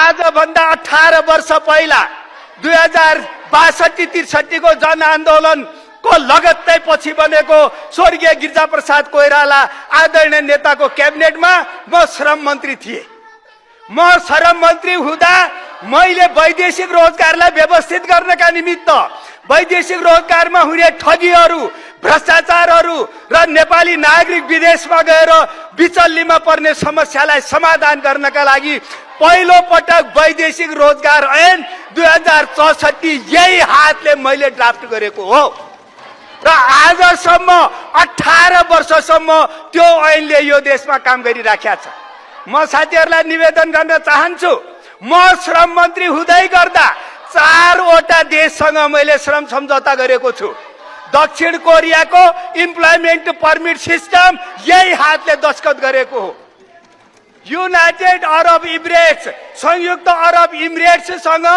आजभन्दा 18 वर्ष पहिला 2062-63 को जनआन्दोलन को लगत्तै पछि बनेको स्वर्गीय गिरिजाप्रसाद कोइराला आदरणीय नेताको क्याबिनेटमा म श्रम मन्त्री थिए। म श्रम मन्त्री हुँदा मैले वैदेशिक रोजगारलाई व्यवस्थित गर्नका निमित्त वैदेशिक रोजगारमा हुने ठगीहरू, भ्रष्टाचारहरू र नेपाली नागरिक विदेशमा गएर बिचल्लीमा पर्ने समस्यालाई समाधान गर्नका लागि पहिलो पटक वैदेशिक रोजगार ऐन 2064 यही हातले मैले ड्राफ्ट गरेको हो र आजसम्म 18 वर्षसम्म त्यो ऐनले यो देशमा काम गरिराखेको छ। म साथीहरूलाई निवेदन गर्न चाहन्छु, म श्रम मन्त्री हुँदै गर्दा 4 वटा देशसँग मैले श्रम सम्झौता गरेको छु। दक्षिण कोरियाको इम्प्लोइमेन्ट परमिट सिस्टम यही हातले दस्तखत गरेको हो। युनाइटेड अरब इमिरेट्स, संयुक्त अरब इमिरेट्ससँग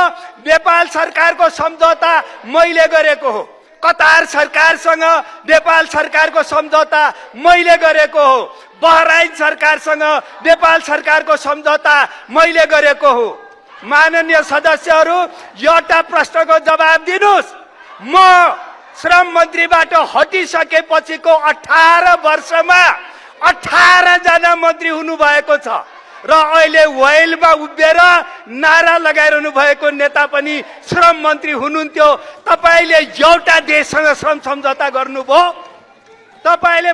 नेपाल सरकारको सम्झौता मैले गरेको हो। कतार सरकारसँग नेपाल सरकारको सम्झौता मैले गरेको हो। बहराइन सरकारसँग नेपाल सरकारको सम्झौता मैले गरेको हो। माननीय सदस्यहरू, एउटा प्रश्नको जवाब दिनुस्, म श्रम मन्त्रीबाट हटिसकेपछिको 18 वर्षमा 18 जना मन्त्री हुनुभएको छ र अहिले वेलमा उभिएर नारा लगाइरहनु भएको नेता पनि श्रम मन्त्री हुनुहुन्थ्यो। तपाईले एउटा देशसँग श्रम सम्झौता गर्नुभयो। तपाईले